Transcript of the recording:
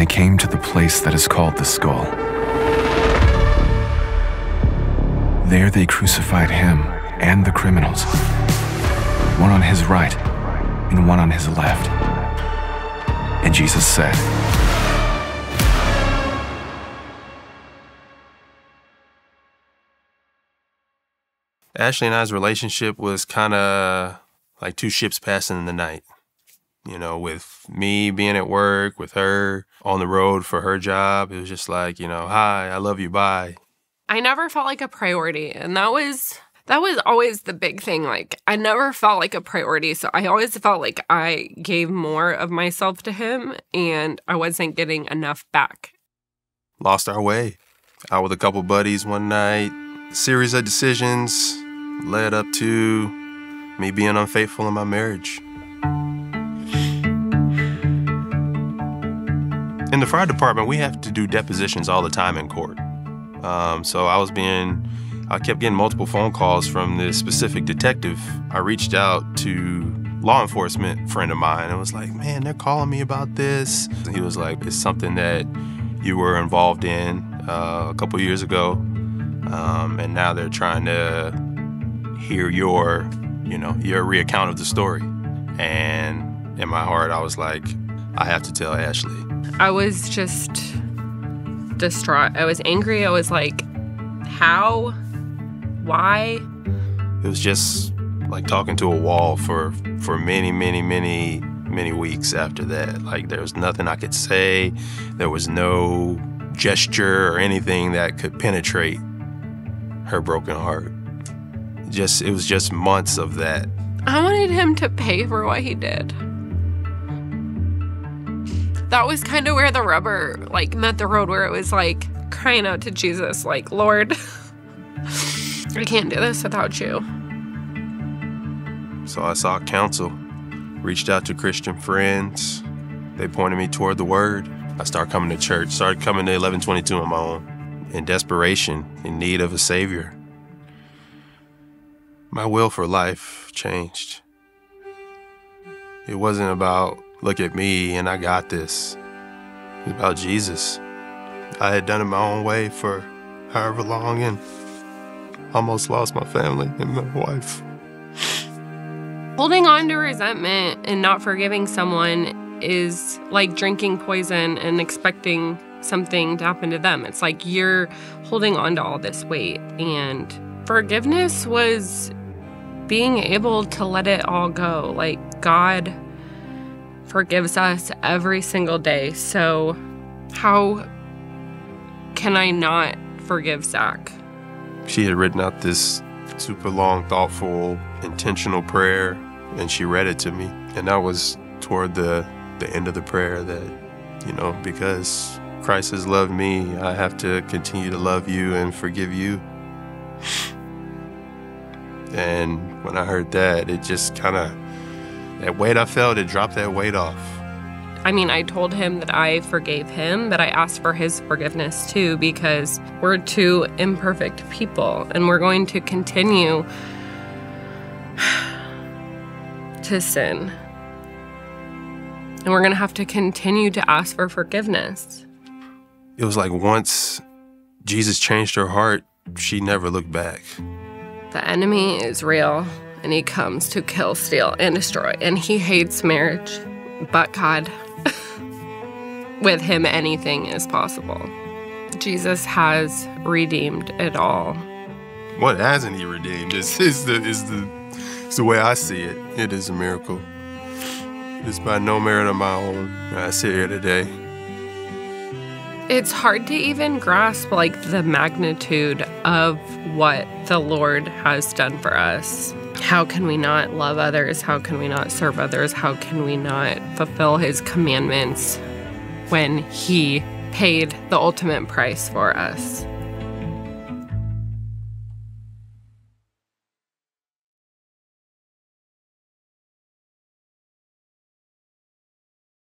they came to the place that is called the Skull. There they crucified him and the criminals, one on his right and one on his left. And Jesus said, Ashley and I's relationship was kind of like two ships passing in the night. You know, with me being at work, with her on the road for her job, it was just like, hi, I love you, bye. I never felt like a priority, and that was always the big thing. Like, I never felt like a priority, so I always felt like I gave more of myself to him, and I wasn't getting enough back. Lost our way. Out with a couple buddies one night. A series of decisions led up to me being unfaithful in my marriage. In the fire department, we have to do depositions all the time in court. So I kept getting multiple phone calls from this specific detective. I reached out to law enforcement friend of mine and was like, man, they're calling me about this. And he was like, it's something that you were involved in a couple years ago. And now they're trying to hear your reaccount of the story. And in my heart, I was like, I have to tell Ashley. I was just distraught. I was angry. I was like, how? Why? It was just like talking to a wall for many, many, many, many weeks after that. Like, there was nothing I could say. There was no gesture or anything that could penetrate her broken heart. It was just months of that. I wanted him to pay for what he did. That was kind of where the rubber, met the road, where it was, crying out to Jesus, Lord, I can't do this without you. So I sought counsel, reached out to Christian friends. They pointed me toward the Word. I started coming to church, started coming to 1122 on my own, in desperation, in need of a Savior. My will for life changed. It wasn't about, look at me and I got this. It was about Jesus. I had done it my own way for however long and almost lost my family and my wife. Holding on to resentment and not forgiving someone is like drinking poison and expecting something to happen to them. It's like you're holding on to all this weight. And forgiveness was being able to let it all go. God forgives us every single day. So how can I not forgive Zach? She had written out this super long, thoughtful, intentional prayer, and she read it to me. And that was toward the end of the prayer that, because Christ has loved me, I have to continue to love you and forgive you. And when I heard that, it just that weight I felt, it dropped that weight off. I told him that I forgave him, but I asked for his forgiveness too, because we're two imperfect people and we're going to continue to sin. And we're going to have to continue to ask for forgiveness. It was like once Jesus changed her heart, she never looked back. The enemy is real, and he comes to kill, steal, and destroy. And he hates marriage, but God, with him, anything is possible. Jesus has redeemed it all. What hasn't he redeemed? Is the way I see it. It is a miracle. It's by no merit of my own I sit here today. It's hard to even grasp the magnitude of what the Lord has done for us. How can we not love others? How can we not serve others? How can we not fulfill his commandments when he paid the ultimate price for us?